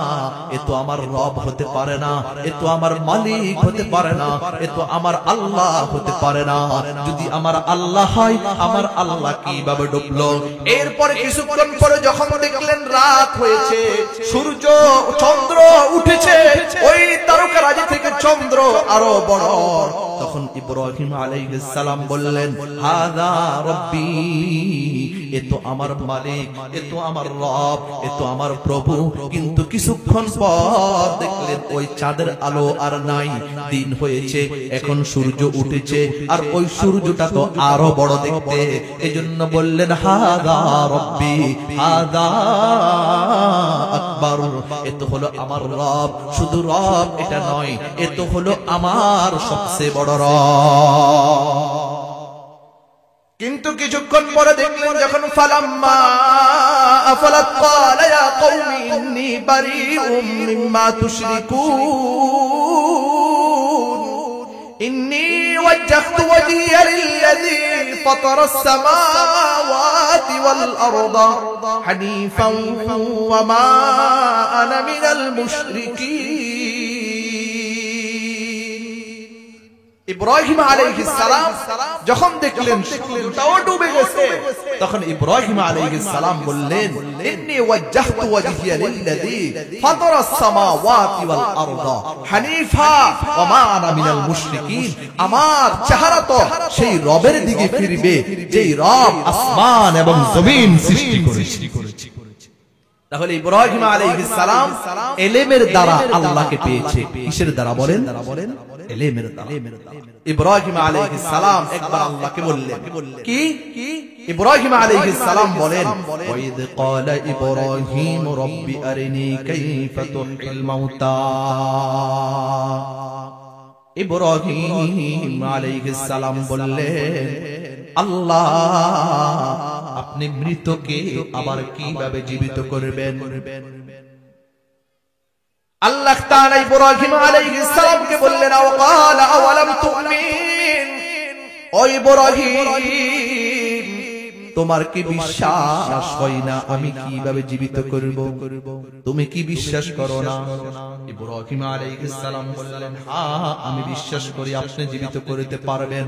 এ তো আমার রব হতে পারে না, এ তো আমার মালিক হতে পারে না, এ তো আমার আল্লাহ হতে পারে না। যদি আমার আল্লাহ হয়, আমার আল্লাহ কিভাবে ডুবলো? এরপরে কিছুক্ষণ পরে যখন দেখলেন রাত হয়েছে, সূর্য চন্দ্র উঠেছে, ওই তারকারাজি থেকে চন্দ্র আরো বড়, তখন ইব্রাহিম আলাইহিস সালাম বললেন, হাযা রব্বি, এ তো আমার মালিক, এ তো আমার রব, এ তো আমার প্রভু। কিন্তু কিছুক্ষণ পর দেখলেন ওই চাঁদের আলো আর নাই, দিন হয়েছে, এখন সূর্য উঠেছে, আর ওই সূর্যটা তো আরো বড় দেখতে। এজন্য বললেন, হাযা রব্বি, হাযা আকবার, এ তো হলো আমার রব। শুধু রব এটা নয়, এ তো হলো আমার সবচেয়ে বড় রব। কিন্তু কিছুক্ষণ পরে দেখলেন যখন ফালাম্মা আফালাত ক্বালা ইয়া কওমি ইন্নী বারীউম মিম্মা তুশরিকুন ইন্নী ওয়াজ্জাহতু ওয়াজহিয়া লিল্লাযী ফাতারাস সামাওয়াতি ওয়াল আরদা হানিফান ওয়া মা আনা মিনাল মুশরিকিন। ইব্রাহিম আলাইহিস সালাম যখন দেখলেন সূর্যটাও ডুবে গেছে, তখন ইব্রাহিম আলাইহিস সালাম বললেন, ইন্নী ওয়াজ্জাহতু ওয়াজহিয়া লিল্লাযী ফাতারাস সামাওয়াতি ওয়াল আরদা হানিফা ওয়া মা আনা মিনাল মুশরিকিন। আমার চেহারা তো সেই রবের দিকে ফিরবে যেই রব আসমান এবং জমিন সৃষ্টি করেছে। তাহলে ইব্রাহিম আলাইহিস সালাম ইলমের দ্বারা আল্লাহকে পেয়েছে। কিসের দ্বারা বলেন? ইলমের দ্বারা। ইব্রাহিম আলাইহিস সালাম একবার আল্লাহকে বললেন, কি? ইব্রাহিম আলাইহিস সালাম বলেন, ওয়াইদ ক্বালা ইব্রাহিম রব্বি আরিনি কাইফা তুহিল মাউতা। ইব্রাহিম আলাইহিস সালাম বললেন, আল্লাহ, আপনি মৃতকে আবার কিভাবে জীবিত করবেন? আল্লাহ তাআলা ইব্রাহিম আলাইহিস সালামকে বললেন, আও ক্বালা আওয়ালাম তুমিন, ও ইব্রাহিম, তোমার কি বিশ্বাস হয় না আমি কিভাবে জীবিত করব? তুমি কি বিশ্বাস করো না? ইব্রাহিম আলাইহিস সালাম বললেন, হ্যাঁ, আমি বিশ্বাস করি আপনি জীবিত করতে পারবেন।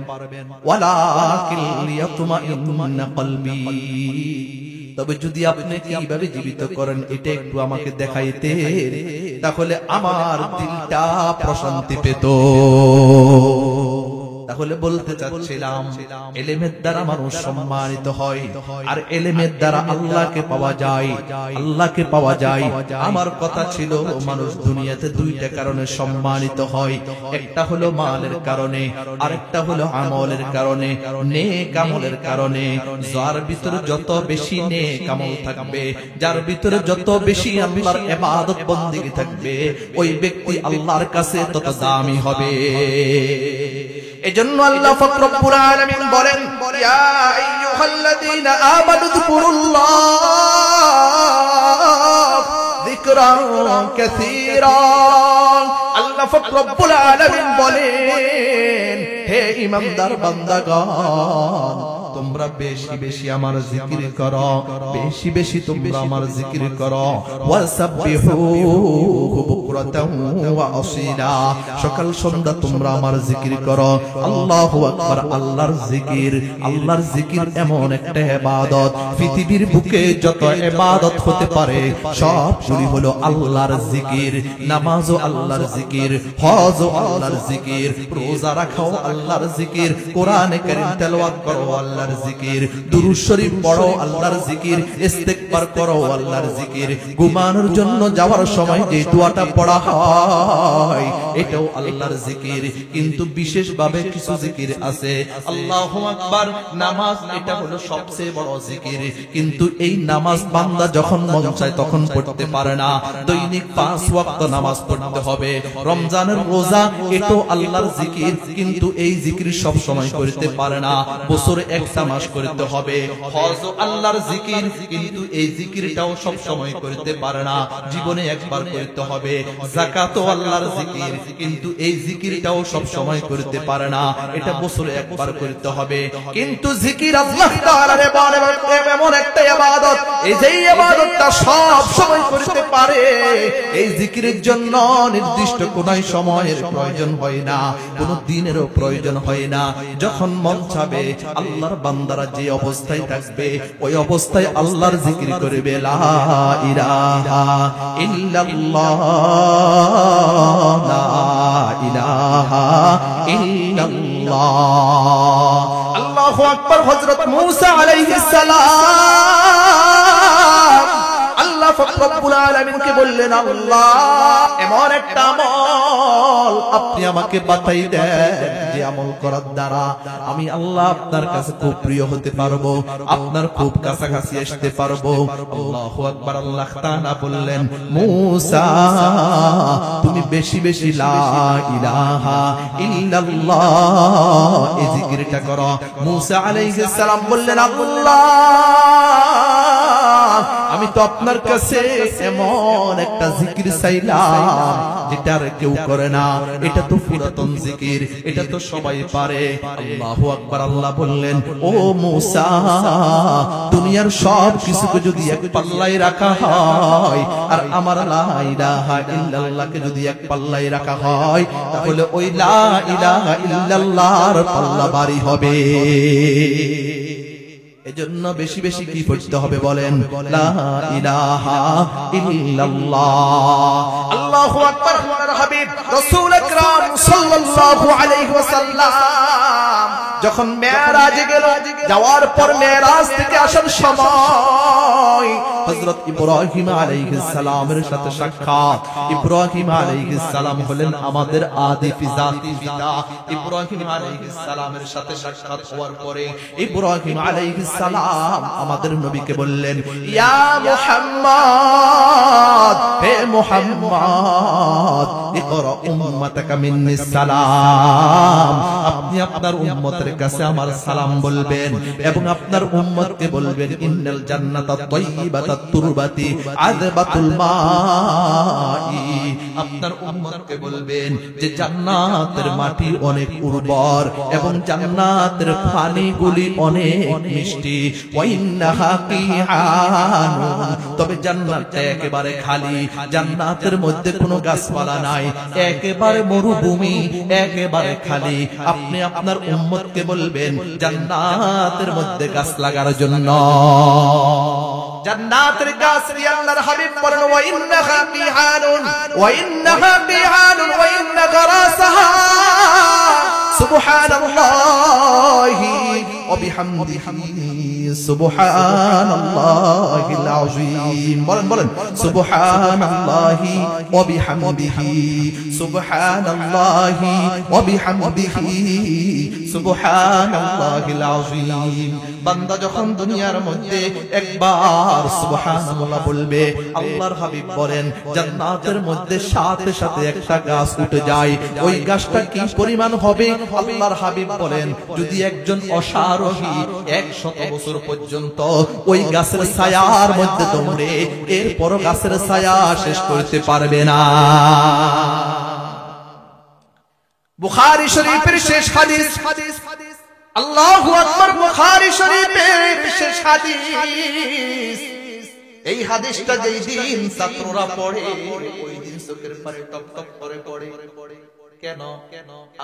ওয়ালাকিন লিয়াতমাইন্না কলবি, তবে যদি আপনি কিভাবে জীবিত করেন এটা একটু আমাকে দেখাইতে, তাহলে আমার দিলটা প্রশান্তি পেত। তাহলে বলতে চাচ্ছিলাম, ইলমের দ্বারা মানুষ সম্মানিত হয়, আর ইলমের দ্বারা আল্লাহকে পাওয়া যায়, আল্লাহকে পাওয়া যায়। আমার কথা ছিল, মানুষ দুনিয়াতে দুইটা কারণে সম্মানিত হয়, একটা হলো মালের কারণে, আরেকটা হলো আমলের কারণে, নেক আমলের কারণে। যার ভিতরে যত বেশি নেক আমল থাকবে, যার ভিতরে যত বেশি আল্লাহর ইবাদত বন্দেগী থাকবে, ওই ব্যক্তি আল্লাহর কাছে তত দামি হবে। এজন্য আল্লাহ পাক রব্বুল আলামিন বলেন, ইয়া আইয়ুহাল্লাযীনা আমানু যিকুরুল্লাহ যিকরান কাসীরা। আল্লাহ পাক রব্বুল আলামিন বলেন, হে ঈমানদার বান্দাগণ, তোমরা বেশি বেশি আমার জিকির করো, বেশি বেশি তোমরা আমার জিকির করো। ওয়াসাব্বিহুহু বুকরাতাও ওয়া আসীলা, সকাল সন্ধ্যা তোমরা আমার জিকির করো। আল্লাহু আকবার। আল্লাহর জিকির, আল্লাহর জিকির এমন একটা ইবাদত, পৃথিবীর বুকে যত ইবাদত হতে পারে সবগুলি হলো আল্লাহর জিকির। নামাজও আল্লাহর জিকির, হজও আল্লাহর জিকির, রোজা রাখাও আল্লাহর জিকির, কোরআনে কারীম তেলাওয়াত করো আল্লাহর জিকির, দুরূদ শরীফ পড়ো আল্লাহর জিকির, ইস্তিগফার করো আল্লাহর জিকির, ঘুমানোর জন্য যাওয়ার সময় যে দোয়াটা পড়া হয় এটাও আল্লাহর জিকির। কিন্তু বিশেষভাবে কিছু জিকির আছে। আল্লাহু আকবার, নামাজ এটা হলো সবচেয়ে বড় জিকির, কিন্তু এই নামাজ বান্দা যখন মন চায় তখন পড়তে পারে না। দৈনিক 5 ওয়াক্ত নামাজ পড়তে হবে। রমজানের রোজা এটাও আল্লাহর জিকির, কিন্তু এই জিকির সব সময় করতে পারে না। বছরে একটা একটা মাস করতে হবে। হজ আল্লাহর জিকির, কিন্তু এই জিকিরটাও সব সময় করতে পারে না, জীবনে একবার করতে হবে। যাকাতও আল্লাহর জিকির, কিন্তু এই জিকিরটাও সব সময় করতে পারে না, এটা বছরে একবার করতে হবে। কিন্তু জিকির আল্লাহ তাআলার এমন একটা ইবাদত, এই যে ইবাদতটা সব সময় করতে পারে। এই জিকিরের জন্য নির্দিষ্ট কোন সময়ের প্রয়োজন হয় না, কোন দিনেরও প্রয়োজন হয় না। যখন মন চাবে আল্লাহর বান্দারা যে অবস্থায় থাকবে ওই অবস্থায় আল্লাহর জিকির করবে, লা ইলাহা ইল্লাল্লাহ, লা ইলাহা ইল্লাল্লাহ। আল্লাহু আকবার। হযরত মূসা আলাইহিস সালাম আল্লাহ রব্বুল আলামিনকে বললেন, আল্লাহ এমন একটা আমল আপনি আমাকে বাতাই দেন যে আমল করার দ্বারা আমি আল্লাহ আপনার কাছে খুব প্রিয় হতে পারবো, আপনার খুব কাছাকাছি আসতে পারবো। আল্লাহু আকবার। আল্লাহ তাআলা বললেন, মূসা তুমি বেশি বেশি লা ইলাহা ইল্লাল্লাহ এই জিকিরটা করো। মূসা আলাইহিস সালাম বললেন, আল্লাহ আমি তো আপনার কাছে এমন একটা জিকির চাইলাম যেটা আর কেউ করে না, এটা তো পুরাতন জিকির, এটা তো সবাই পারে। আল্লাহু আকবার। আল্লাহ বললেন, ও মূসা দুনিয়ার সব কিছুকে যদি এক পাল্লায় রাখা হয় আর আমার লা ইলাহা ইল্লাল্লাহকে যদি এক পাল্লায় রাখা হয়, তাহলে ওই লা ইলাহা ইল্লাল্লাহর পাল্লা ভারী হবে। এজন্য বেশি বেশি কি পড়তে হবে বলেন, লা ইলাহা ইল্লাল্লাহ। আল্লাহু আকবার। আল্লাহর হাবিব রাসূল আকরাম সাল্লাল্লাহু আলাইহি ওয়াসাল্লাম যখন মেরাজে গেল, যাওয়ার পর মেরাজ থেকে আসার সময় হযরত ইব্রাহিম আলাইহিস সালামের সাথে সাক্ষাৎ। ইব্রাহিম আলাইহিস সালাম হলেন আমাদের আদি জাতি পিতা। ইব্রাহিম আলাইহিস সালামের সাথে সাক্ষাৎ হওয়ার পরে ইব্রাহিম আলাইহিস সালাম আমাদের নবীকে বললেন, ইয়া মুহাম্মদ, হে মুহাম্মদ ইকরা উম্মাতাকা মিন্নিস সালাম, আপনি আপনার উম্মতের কাছে আমার সালাম বলবেন এবং আপনার উম্মতকে বলবেন, ইন্নাল জান্নাতা তাইয়্যিবাতাত তুরবাতি আযবাতুল মাই, আপনার উম্মতকে বলবেন যে জান্নাতের মাটি অনেক উর্বর এবং জান্নাতের পানিগুলি অনেক মিষ্টি। ওয়া ইন্নাহা কিহানুন, তবে জান্নাতটা একেবারে খালি, জান্নাতের মধ্যে কোনো গাছপালা নাই, একেবারে মরুভূমি, একেবারে খালি। আপনি আপনার উম্মতকে বলবেন জান্নাতের মধ্যে গাছ লাগার জন্য। জান্নাতের গাছ দিয়ে আল্লাহর হাবিব বলেন, ওয়া ইন্নাহা কিহানুন, ওয়া ইন্নাহা কিহানুন, ওয়া ইন্না গারাসাহা সুবহানাল্লাহি ওয়া বিহামদিহি সুবহানাল্লাহিল আযীম। বলেন বলেন, সুবহানাল্লাহি ওয়া বিহামদিহি সুবহানাল্লাহি ওয়া বিহামদিহি সুবহানাল্লাহিল আযীম। বান্দা যখন দুনিয়ার মধ্যে একবার সুবহানাল্লাহ বলবে, আল্লাহর হাবিব বলেন জান্নাতের মধ্যে সাথে সাথে একটা গাছ উঠে যায়। ওই গাছটা কি পরিমাণ হবে? আল্লাহর হাবিব বলেন, যদি একজন অশ্বারোহী 100 বছর পর্যন্ত ওই গাছের ছায়ার মধ্যে দৌড়ে, এরপর গাছের ছায়া শেষ করতে পারবে না। বুখারী শরীফের শেষ হাদিস, আল্লাহু আকবার। বুখারী শরীফের শেষ হাদিস, এই হাদিসটা যেই দিন ছাত্ররা পড়ে ওই দিন চোখের পানি টপ টপ করে পড়ে। কেন?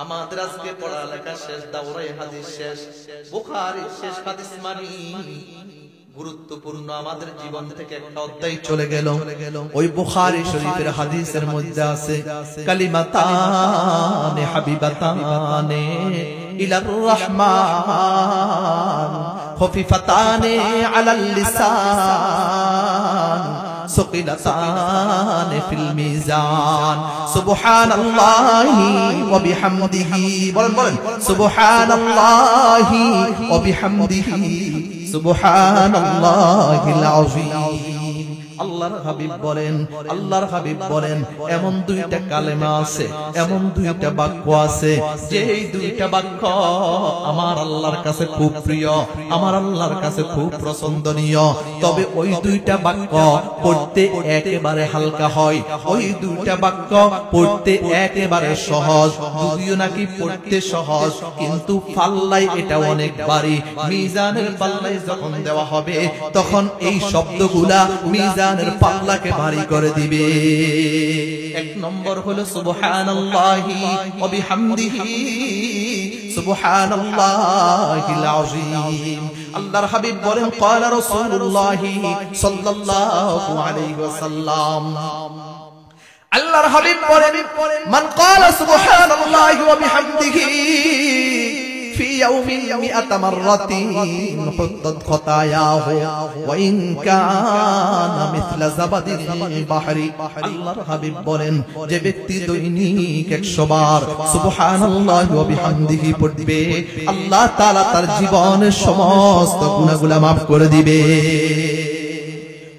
আমাদের আজকে পড়ালেখা শেষ, দাওরাই হাদিস শেষ, বুখারীর শেষ হাদিস মানি গুরুত্বপূর্ণ, আমাদের জীবন থেকে একটা অধ্যায় চলে গেল। ওই বুখারী শরীফের হাদিসের মধ্যে আছে, কালিমাতানে হাবিবাতানে ইলার রহমান খফিফাতানে আলাল লিসান সুকিলাতানে ফিল মিজান সুবহানাল্লাহি ওয়া বিহামদিহি। বলেন বলেন, সুবহানাল্লাহি ওয়া বিহামদিহি সুবহানাল্লাহিল আযীম। আল্লাহ আল্লাহর হাবিব বলেন এমন দুইটা কালেমা আছে, এমন দুইটা বাক্য আছে যে এই দুইটা বাক্য আমার আল্লাহর কাছে খুব প্রিয়, আমার আল্লাহর কাছে খুব পছন্দনীয়। তবে ওই দুইটা বাক্য পড়তে একেবারে হালকা হয়, ওই দুইটা বাক্য পড়তে একেবারে সহজ, যদিও নাকি পড়তে সহজ কিন্তু পাল্লায় এটা অনেক ভারী। মিজানের পাল্লায় যখন দেওয়া হবে তখন এই শব্দগুলা মিজানের পাল্লাকে ভারী করে দিবে। এক নম্বর হলো সুবহানাল্লাহি ওয়া বিহামদিহি সুবহানাল্লাহিল আযীম। আল্লাহর হাবিব বলেন ক্বালা রাসূলুল্লাহি সাল্লাল্লাহু আলাইহি ওয়াসাল্লাম, আল্লাহর হাবিব বলেন মান ক্বালা সুবহানাল্লাহি ওয়া বিহামদিহি في يوم 100 مرة حطت خطاياه وإن كان مثل زبد البحر। আল্লাহর হাবিব বলেন যে ব্যক্তি দৈনিক 100 বার সুবহানাল্লাহি ওয়া বিহামদিহি পড়বে আল্লাহ তাআলা তার জীবনের সমস্ত গুনাহগুলো maaf করে দিবে।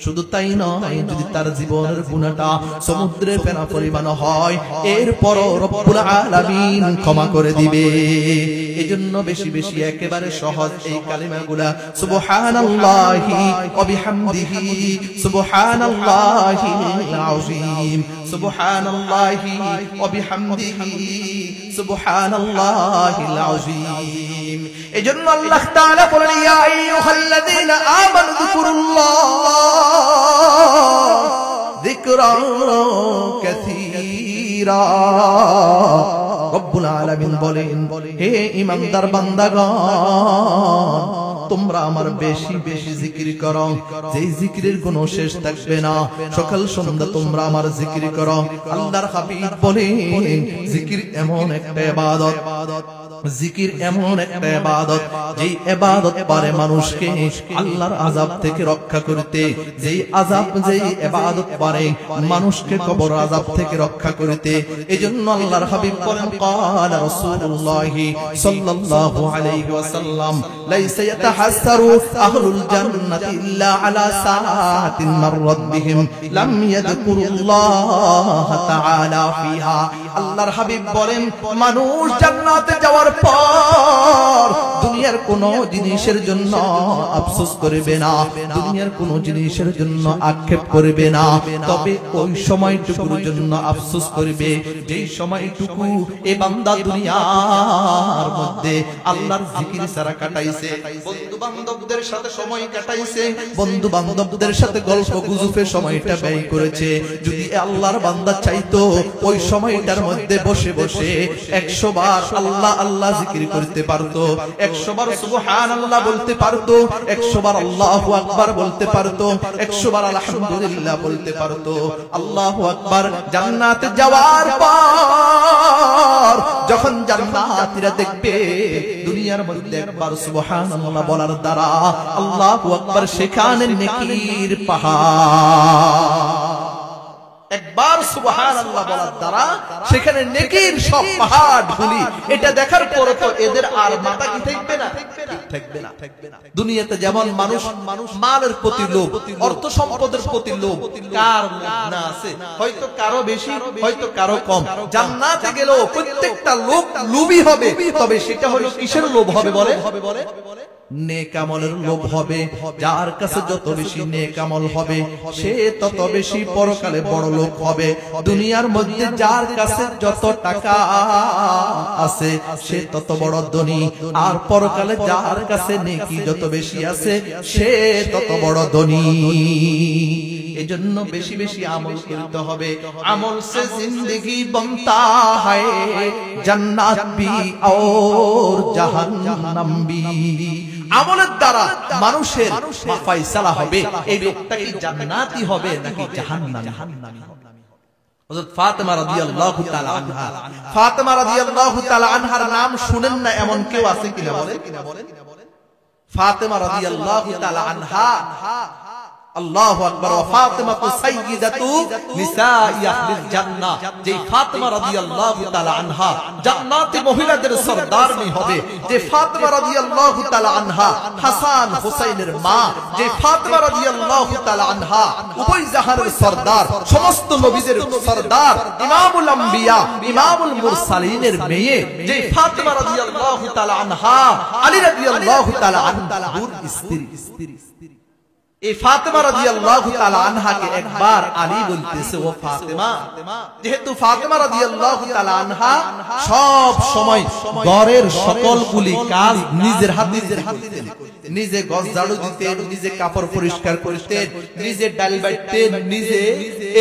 শুধু তাই নয়, যদি তার জীবনের গুনাহটা সমুদ্রের ফেনা পরিমাণ হয় এরপরও রব্বুল আলামিন ক্ষমা করে দিবে। এজন্য বেশি বেশি একেবারে সহজ এই কালিমাগুলা সুবহানাল্লাহি ওয়া বিহামদিহি সুবহানাল্লাহিল আযীম সুবহানাল্লাহি ওয়া বিহামদিহি সুবহানাল্লাহিল আযীম। এজন্য আল্লাহ তাআলা বলেন ইয়া আইয়ুহাল্লাযীনা আমানু যিকুরুল্লাহ যিকরান কাসীরা। রব্বুল আলামিন বলেন হে ঈমানদার বান্দাগণ তোমরা আমার বেশি বেশি জিকির করো, যেই জিকিরের কোনো শেষ থাকবে না। সকাল সন্ধ্যা তোমরা আমার জিকির করো। আল্লাহর হাবিব বলেন জিকির এমন একটা ইবাদত, জিকির এমন একটা ইবাদত যেই ইবাদত পারে মানুষকে আল্লাহর আযাব থেকে রক্ষা করতে, যেই ইবাদত পারে মানুষকে কবর আযাব থেকে রক্ষা করতে। এজন্য আল্লাহর হাবিব বলেন ক্বালা রাসূলুল্লাহি সাল্লাল্লাহু আলাইহি ওয়াসাল্লাম লাইসা ইয়াতাহাসসারু আহলুল জান্নাতি ইল্লা আলা সাআতিন মাররাত বিহিম লাম ইয়াযকুরুল্লাহ তাআলা ফিহা। আল্লাহর হাবিব বলেন মানুষ জান্নাতে যাওয়ার পর দুনিয়ার কোনো জিনিসের জন্য আফসোস করবে না, দুনিয়ার কোনো জিনিসের জন্য আক্ষেপ করবে না, তবে ওই সময়টুকুর জন্য আফসোস করবে যেই সময়টুকু এই বান্দা দুনিয়ার মধ্যে আল্লাহর জিকির ছাড়া কাটাইছে, বন্ধু বান্ধবদের সাথে সময় কাটাইছে, বন্ধু বান্ধবদের সাথে গল্প গুজবে সময়টা ব্যয় করেছে। যদি আল্লাহর বান্দা চাইতো ওই সময়টার মধ্যে বসে বসে 100 বার আল্লাহ আল্লাহ জিকির করতে পারতো, 100 বার সুবহানাল্লাহ বলতে পারতো, 100 বার আল্লাহু আকবার বলতে পারতো, 100 বার আলহামদুলিল্লাহ বলতে পারতো। আল্লাহু আকবার। জান্নাতে যাওয়ার পর যখন জান্নাতীরা দেখবে দুনিয়ার মধ্যে একবার সুবহানাল্লাহ বলার দ্বারা আল্লাহু আকবার সেখানে নেকির পাহাড়, একবার সুবহানাল্লাহ বলার দ্বারা সেখানে নেকির সব পাহাড়গুলি, এটা দেখার পর তো এদের আর মাথা কি থাকবে না, থাকবে না। দুনিয়াতে যেমন মানুষ মালের প্রতি লোভ, অর্থ সম্পদের প্রতি লোভ, কার না আছে, হয়তো কারো বেশি হয়তো কারো কম। জান্নাতে গেলেও প্রত্যেকটা লোক লোভী হবে, তবে সেটা হলো কিসের লোভ হবে বলে? নেক আমলের লোভ হবে। যার কাছে যত বেশি নেক আমল হবে সে তত বেশি পরকালে বড় লোক হবে। দুনিয়ার মধ্যে যার কাছে যত টাকা আছে সে তত বড় ধনী, আর পরকালে যার কাছে নেকি যত বেশি আছে সে তত বড় ধনী। এজন্য বেশি বেশি আমল করতে হবে। আমল সে জিंदगी बनता है, জান্নাত भी और জাহান্নাম भी। আমলের দ্বারা মানুষের ফয়সালা হবে এই লোকটা কি জান্নাতি হবে নাকি জাহান্নামী হবে। হযরত ফাতেমা রাদিয়াল্লাহু তাআলা আনহা, ফাতেমা রাদিয়াল্লাহু তাআলা আনহার নাম শুনেন না এমন কেউ আছে কিনা বলেন? ফাতেমা রাদিয়াল্লাহু তাআলা আনহা আল্লাহু আকবার। ওয়া ফাতিমাতু সাইয়্যিদাতু নিসাই আহলিল জান্নাহ, যে ফাতিমা রাদিয়াল্লাহু তাআলা আনহা জান্নাতি মহিলাদের সরদারনি হবে, যে ফাতিমা রাদিয়াল্লাহু তাআলা আনহা হাসান হুসাইনের মা, যে ফাতিমা রাদিয়াল্লাহু তাআলা আনহা উভয় জাহানের সরদার, সমস্ত নবীদের সরদার, ইমামুল আম্বিয়া ইমামুল মুরসালিনের মেয়ে, যে ফাতিমা রাদিয়াল্লাহু তাআলা আনহা আলী রাদিয়াল্লাহু তাআলা আনহুর স্ত্রী। এই ফাতিমা রাদিয়াল্লাহু তাআলা আনহাকে একবার আলী বলতেছে, ও ফাতিমা, যেহেতু ফাতিমা রাদিয়াল্লাহু তাআলা আনহা সব সময় ঘরের সকলগুলি কাজ নিজের হাতে করতেন, নিজে গজ ঝাড়ু দিতেন, নিজে কাপড় পরিষ্কার করতেন, নিজে ডাল বাটতেন, নিজে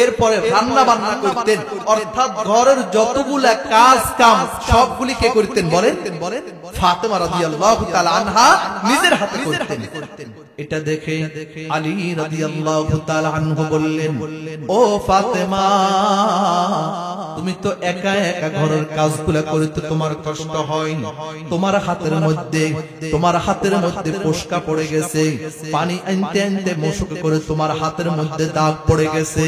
এরপরে রান্না বান্না করতেন, অর্থাৎ ঘরের যতগুলা কাজ কাম সবগুলি কে করতেন বলেন? ফাতিমা রাদিয়াল্লাহু তাআলা আনহা নিজের হাতে করতেন। এটা দেখে আলী রাদিয়াল্লাহু তাআলা আনহু বললেন, ও ফাতেমা, তুমি তো একা একা ঘরের কাজগুলো করতে তোমার কষ্ট হয়, তোমার হাতের মধ্যে ফোসকা পড়ে গেছে, পানি আনতে আনতে মশক করে তোমার হাতের মধ্যে দাগ পড়ে গেছে,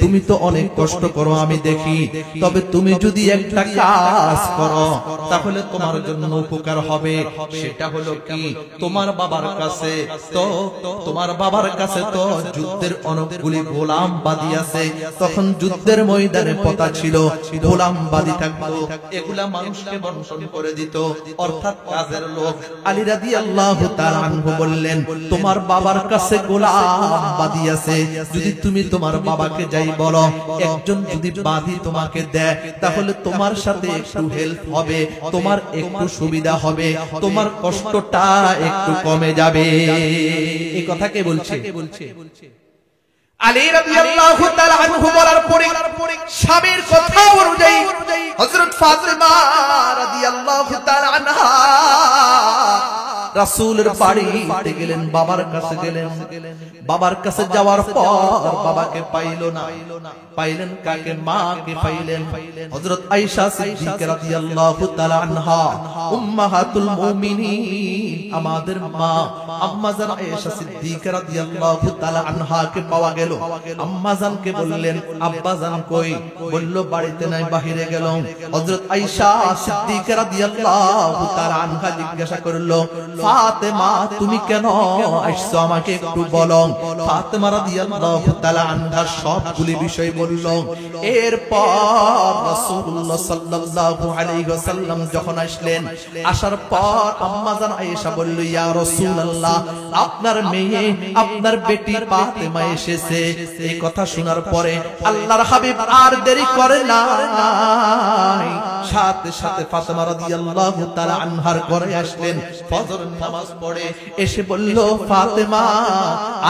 তুমি তো অনেক কষ্ট করো আমি দেখি, তবে তুমি যদি একটা কাজ করো তাহলে তোমার জন্য উপকার হবে। সেটা হলো কি, তোমার বাবার কাছে তো যুদ্ধের অনেকগুলি গোলাম বাদী আছে, তখন যুদ্ধের ময়দানে পতা ছিল, গোলাম বাদী থাকতো, এগুলা মানুষকে বন্টন করে দিত, অর্থাৎ কাজের লোক। আলী রাদিয়াল্লাহু তাআলা আনহু বললেন, তোমার বাবার কাছে গোলাম বাদী আছে, যদি তুমি তোমার বাবাকে যাই বলো, একজন যদি বাদী তোমাকে দেয় তাহলে তোমার সাথে একটু হেল্প হবে, তোমার একটু সুবিধা হবে, তোমার কষ্টটা একটু কমে যাবে। এই কথা কে বলছে? আলী রাদিয়াল্লাহু তাআলা আনহু বলার পরে স্বামীর কথা অনুযায়ী হযরত ফাতিমা রাদিয়াল্লাহু তাআলা আনহা রাসূলের বাড়িতে গেলেন, বাবার কাছে গেলেন। বাবার কাছে যাওয়ার পর বাবাকে পাইল না, পাইলেন কাকে? মাকে পাইলেন। হযরত আয়েশা সিদ্দিকা রাদিয়াল্লাহু তাআলা আনহা উম্মাহাতুল মুমিনিন, আমাদের মা আম্মাজান আয়েশা সিদ্দিকা রাদিয়াল্লাহু তাআলা আনহাকে পাওয়া গেল। আম্মাজানকে বললেন, আব্বাজান কই? বলল বাড়িতে নাই, বাহিরে গেল। হযরত আয়েশা সিদ্দিকা রাদিয়াল্লাহু তাআলা আনহা জিজ্ঞাসা করলো, ফাতেমা তুমি কেন আসছো আমাকে একটু বলো। ফাতেমা রাদিয়াল্লাহু তাআলা আনহা সবগুলি বিষয় বলল। এরপর রাসূলুল্লাহ সাল্লাল্লাহু আলাইহি ওয়াসাল্লাম যখন আসলেন, আসার পর আম্মাজান আয়েশা বলল, ইয়া রাসূলুল্লাহ, আপনার মেয়ে, আপনার বেটি ফাতেমা এসেছে। এই কথা শোনার পরে আল্লাহর হাবিব আর দেরি করে না, সাথে সাথে ফাতেমা রাদিয়াল্লাহু তাআলা আনহার ঘরে আসলেন, ফজর নামাজ পড়ে এসে বলল, ফাতেমা,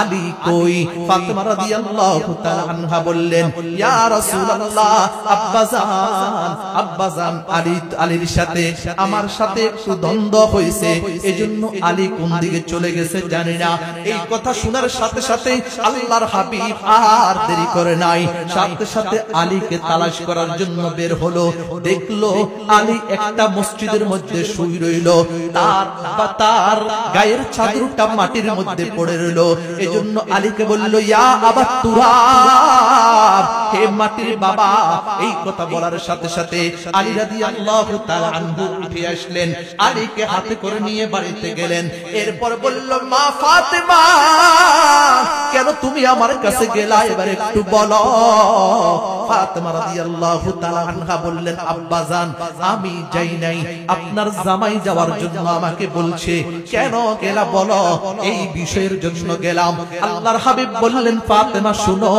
আলী কই? ফাতেমা রাদিয়াল্লাহু তাআলা আনহা বললেন, ইয়া রাসূলুল্লাহ, আব্বাজান আলীর সাথে আমার সাথে একটু দ্বন্দ্ব হয়েছে, এজন্য আলী কোন দিকে চলে গেছে জানি না। এই কথা শোনার সাথে সাথে আল্লাহর হাবিব আর দেরি করে নাই, সাথে সাথে আলীকে তালাশ করার জন্য বের হলো। দেখলো আলী একটা মসজিদের মধ্যে শুয়ে রইল, তার গায়ের চাদরটা মাটির মধ্যে পড়ে রইল। এজন্য আলীকে বলল, ইয়া আবা তুরাব, হে মাটির বাবা। এই কথা বলার সাথে সাথে আলী রাদিয়াল্লাহু তাআলা আনহু উঠে আসলেন, আলীকে হাতে করে নিয়ে বাড়িতে গেলেন। এরপর বলল, মা ফাতেমা, কেন তুমি আমার কাছে গেলা, এবার একটু বলো। ফাতেমা রাদিয়াল্লাহু তাআলা আনহা বললেন, আব্বাজান, আমি যাই নাই, আপনার জামাই যাওয়ার জন্য আমাকে বলছে। কেন গেলা বলো? এই বিষয়ের জন্য গেলাম। আল্লাহর হাবিব বললেন, ফাতেমা শুনো,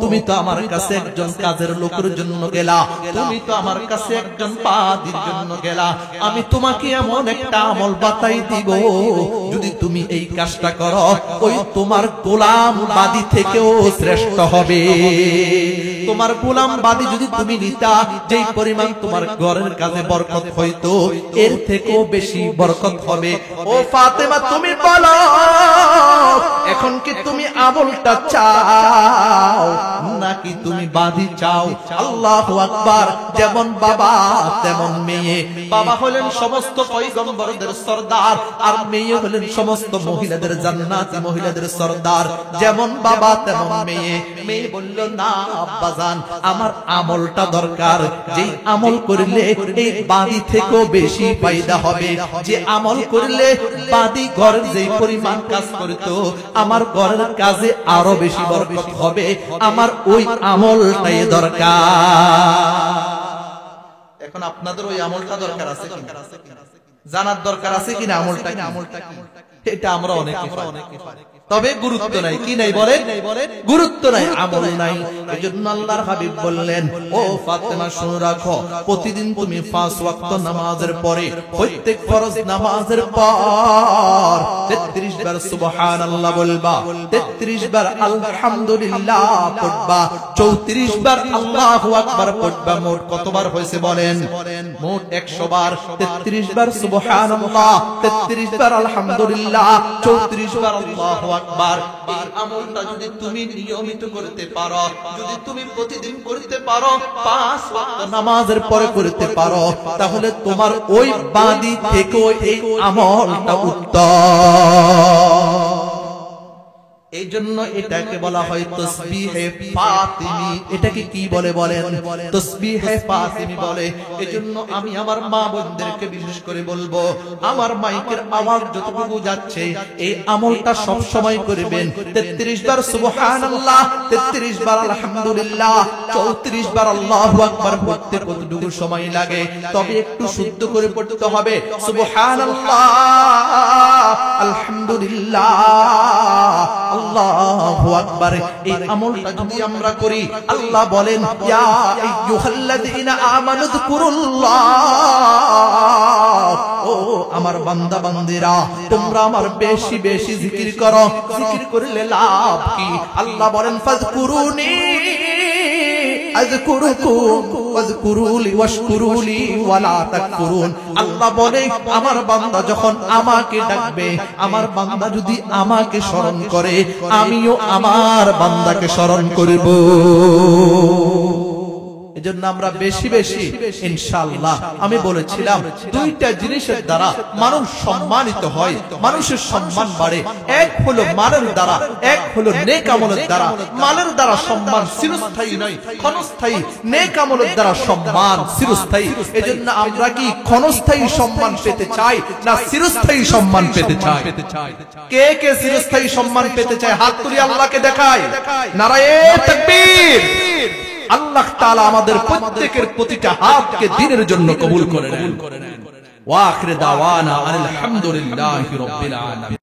তুমি তো আমার কাছে একজন কাজের লোকের জন্য গেলা, তুমি তো আমার কাছে একজন বাদীর জন্য গেলা। আমি তোমাকে এমন একটা আমল বাতাই দিব, যদি তুমি এই কাজটা করো, ওই তোমার গোলাম বাদী থেকেও শ্রেষ্ঠ হবে। তোমার গোলাম বাদী যদি তুমি নিতা, যেই পরিমাণ তোমার ঘরের কাজে বরকত হইতো, এর থেকেও বেশি বরকত হবে। ও ফাতেমা, তুমি বলো, এখন কি তুমি আমলটা চাও নাকি তুমি বাঁধি চাও? আল্লাহু আকবার। যেমন বাবা তেমন মেয়ে। বাবা হলেন সমস্ত পয়গম্বরদের সরদার, আর মেয়ে হলেন সমস্ত মহিলাদের জান্নাতি মহিলাদের সরদার। যেমন বাবা তেমন মেয়ে। মেয়ে বলল, না আব্বাজান, আমার আমলটা দরকার, যেই আমল করলে এই বাঁধি থেকেও বেশি ফায়দা হবে, যে আমল করলে বাঁধি ঘরের যেই পরিমাণ কাজ করতো আমার ঘরের কাজে আরো বেশি বরকত হবে, আমার ওই আমলটাই দরকার। এখন আপনাদের ওই আমলটা দরকার আছে কি জানার দরকার আছে কিনা? আমলটা কি? এটা আমরা অনেকে পারি, তবে গুরুত্ব নাই। কি নাই বলেন? গুরুত্ব নাই, আমল নাই। এজন্য আল্লাহর হাবিব বললেন, ও ফাতেমা শুনে রাখো, প্রতিদিন তুমি 5 ওয়াক্ত নামাজের পরে, প্রত্যেক ফরজ নামাজের পর 33 বার সুবহানাল্লাহ বলবা, 33 বার আলহামদুলিল্লাহ পড়বা, 34 বার আল্লাহু আকবার পড়বা। মোট কতবার হয়েছে বলেন? মোট 100 বার। 33 বার সুবহানাল্লাহ, 33 বার আলহামদুলিল্লাহ, 34 বার আল্লাহু আকবার। এই আমলটা যদি তুমি নিয়মিত করতে পারো, যদি তুমি প্রতিদিন করতে পারো, 5 ওয়াক্ত নামাজের পরে করতে পারো, তাহলে তোমার ওই বাঁধি থেকেও এই আমলটা উত্তম। এই জন্য এটাকে বলা হয় তাসবিহে ফাতিমি। এটাকে কি বলে বলেন? তাসবিহে ফাতিমি বলে। এজন্য আমি আমার মা বোনদেরকে বিশেষ করে বলবো, আমার মাইকের আওয়াজ যতটুকু যাচ্ছে এই আমলটা সব সময় করবেন। 33 বার সুবহানাল্লাহ, 33 বার আলহামদুলিল্লাহ, 34 বার আল্লাহু আকবার পড়তে কতটুকু সময় লাগে? তবে একটু শুদ্ধ করে পড়তে হবে। সুবহানাল্লাহ, আলহামদুলিল্লাহ, আল্লাহু আকবার। এই আমলটা যদি আমরা করি, আল্লাহ বলেন, ইয়া আইয়ুহাল্লাযীনা আমানু যকুরুল্লাহ, ও আমার বান্দা বান্দিরা, তোমরা আমার বেশি বেশি জিকির করো। জিকির করলে লাভ কি? আল্লাহ বলেন, ফাযকুরুনি আযকুরুকুম ওয়াযকুরুলি ওয়াশকুরুলি ওয়ালা তাকফুরুন। আল্লাহ বলে, আমার বান্দা যখন আমাকে ডাকবে, আমার বান্দা যদি আমাকে স্মরণ করে, আমিও আমার বান্দাকে স্মরণ করব। এজন্য আমরা বেশি বেশি ইনশাআল্লাহ, আমি বলেছিলাম দুইটা জিনিসের দ্বারা মানুষ সম্মানিত হয়, মানুষের সম্মান বাড়ে। এক হলো মালের দ্বারা, এক হলো নেক আমলের দ্বারা। মালের দ্বারা সম্মান চিরস্থায়ী নয়, ক্ষণস্থায়ী। নেক আমলের দ্বারা সম্মান চিরস্থায়ী। এজন্য আমরা কি ক্ষণস্থায়ী সম্মান পেতে চাই না চিরস্থায়ী সম্মান পেতে চাই? কে কে চিরস্থায়ী সম্মান পেতে চায়? হাত তুলি আল্লাহকে দেখায়। নারায়ে তাকবীর। আল্লাহ তাআলা আমাদের প্রত্যেকের প্রতিটা হাতকে দ্বীনের জন্য কবুল করে নেন। ওয়া আখির দাওয়ানা আলহামদুলিল্লাহি রাব্বিল আলামিন।